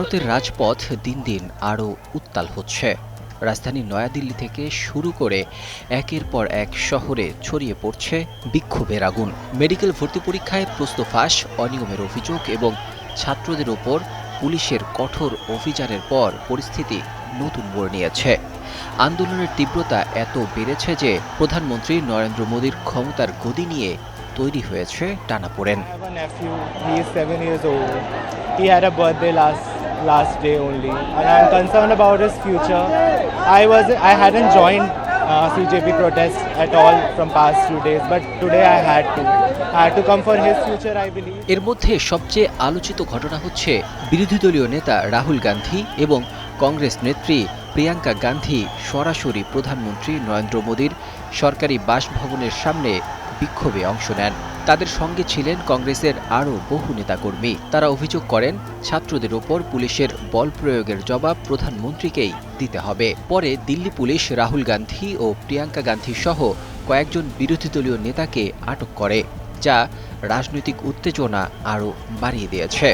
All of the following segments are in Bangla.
ভারতের রাজপথ দিন দিন আরও উত্তাল হচ্ছে। রাজধানী নয়াদিল্লি থেকে শুরু করে একের পর এক শহরে ছড়িয়ে পড়ছে বিক্ষোভের আগুন। মেডিকেল ভর্তি পরীক্ষায় প্রশ্ন ফাঁস, অনিয়মের অভিযোগ এবং ছাত্রদের ওপর পুলিশের কঠোর অভিযানের পর পরিস্থিতি নতুন মোড় নিয়েছে। আন্দোলনের তীব্রতা এত বেড়েছে যে প্রধানমন্ত্রী নরেন্দ্র মোদীর ক্ষমতার গদি নিয়ে তৈরি হয়েছে টানাপোড়েন। He had a birthday last day only, and I'm concerned about his future. I hadn't joined CJP protest at all from past few days, but today I had to. I had to come for his future, I believe. এর মধ্যে সবচেয়ে আলোচিত ঘটনা হচ্ছে বিরোধী দলীয় নেতা রাহুল গান্ধী এবং কংগ্রেস নেত্রী প্রিয়াঙ্কা গান্ধী সরাসরি প্রধানমন্ত্রী নরেন্দ্র মোদীর সরকারি বাসভবনের সামনে বিক্ষোভে অংশ নেন। তাদের সঙ্গে ছিলেন কংগ্রেসের আরও বহু নেতাকর্মী। তারা অভিযোগ করেন, ছাত্রদের ওপর পুলিশের বল প্রয়োগের জবাব প্রধানমন্ত্রীকেই দিতে হবে। পরে দিল্লি পুলিশ রাহুল গান্ধী ও প্রিয়াঙ্কা গান্ধী সহ কয়েকজন বিরোধী দলীয় নেতাকে আটক করে, যা রাজনৈতিক উত্তেজনা আরও বাড়িয়ে দিয়েছে।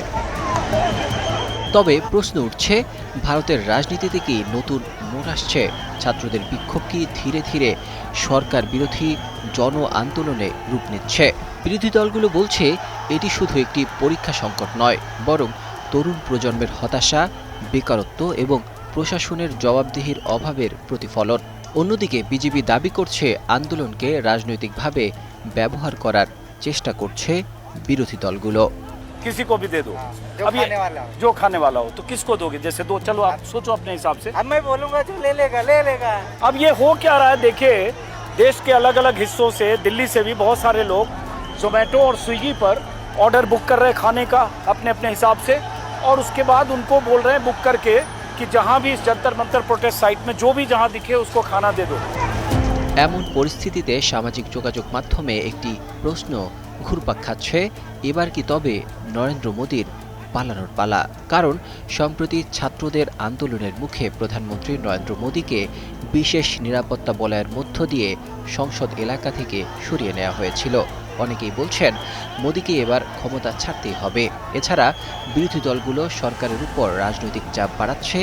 তবে প্রশ্ন উঠছে, ভারতের রাজনীতিতে কি নতুন মোড় আসছে? ছাত্রদের বিক্ষোভ কি ধীরে ধীরে সরকার বিরোধী জন আন্দোলনে রূপ নিচ্ছে? বিরোধী দলগুলো বলছে এটি শুধু একটি পরীক্ষা সংকট নয়, বরং তরুণ প্রজন্মের হতাশা, বেকারত্ব এবং প্রশাসনের জবাবদিহির অভাবের প্রতিফলন। অন্যদিকে বিজেপি দাবি করছে আন্দোলনকে রাজনৈতিকভাবে ব্যবহার করার চেষ্টা করছে বিরোধী দলগুলো। किसी को भी दे दो, जो खाने वाला हो तो किसको दोगे? जैसे दो, चलो आप सोचो अपने हिसाब से। अब मैं बोलूंगा जो ले लेगा। अब ये हो क्या रहा है, देखिए देश के अलग अलग हिस्सों से, दिल्ली से भी बहुत सारे लोग जोमेटो और स्विगी पर ऑर्डर बुक कर रहे हैं खाने का अपने अपने हिसाब से, और उसके बाद उनको बोल रहे हैं बुक करके कि जहाँ भी इस जंतर मंतर प्रोटेस्ट साइट में जो भी जहाँ दिखे उसको खाना दे दो। এমন পরিস্থিতিতে সামাজিক যোগাযোগ মাধ্যমে একটি প্রশ্ন ঘুরপাক খাচ্ছে, এবার কি তবে নরেন্দ্র মোদীর পালানোর পালা? কারণ সম্প্রতি ছাত্রদের আন্দোলনের মুখে প্রধানমন্ত্রী নরেন্দ্র মোদীকে বিশেষ নিরাপত্তা বলয়ের মধ্য দিয়ে সংসদ এলাকা থেকে সরিয়ে নেওয়া হয়েছিল। অনেকেই বলছেন মোদীকে এবার ক্ষমতা ছাড়তেই হবে। এছাড়া বিরোধী দলগুলো সরকারের উপর রাজনৈতিক চাপ বাড়াচ্ছে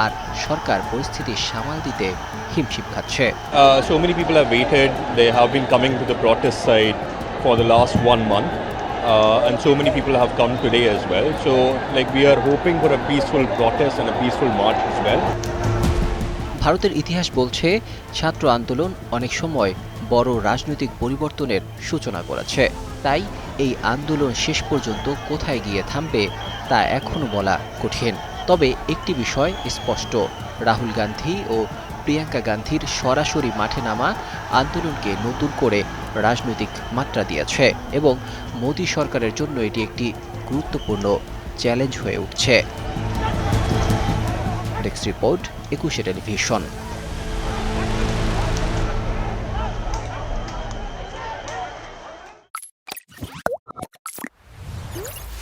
আর সরকার পরিস্থিতি সামাল দিতে হিমশিম খাচ্ছে। So many people have waited. They have been coming to the protest site for the last 1 month, and so many people have come today as well. So, we are hoping for a peaceful protest and a peaceful march as well. ভারতের ইতিহাস বলছে ছাত্র আন্দোলন অনেক সময় বড় রাজনৈতিক পরিবর্তনের সূচনা করেছে। তাই এই আন্দোলন শেষ পর্যন্ত কোথায় গিয়ে থামবে তা এখনো বলা কঠিন। তবে একটি বিষয় স্পষ্ট, রাহুল গান্ধী ও প্রিয়াঙ্কা গান্ধীর সরাসরি মাঠে নামা আন্দোলনকে নতুন করে রাজনৈতিক মাত্রা দিয়েছে এবং মোদী সরকারের জন্য এটি একটি গুরুত্বপূর্ণ চ্যালেঞ্জ হয়ে উঠছে। Desk report, 21 television.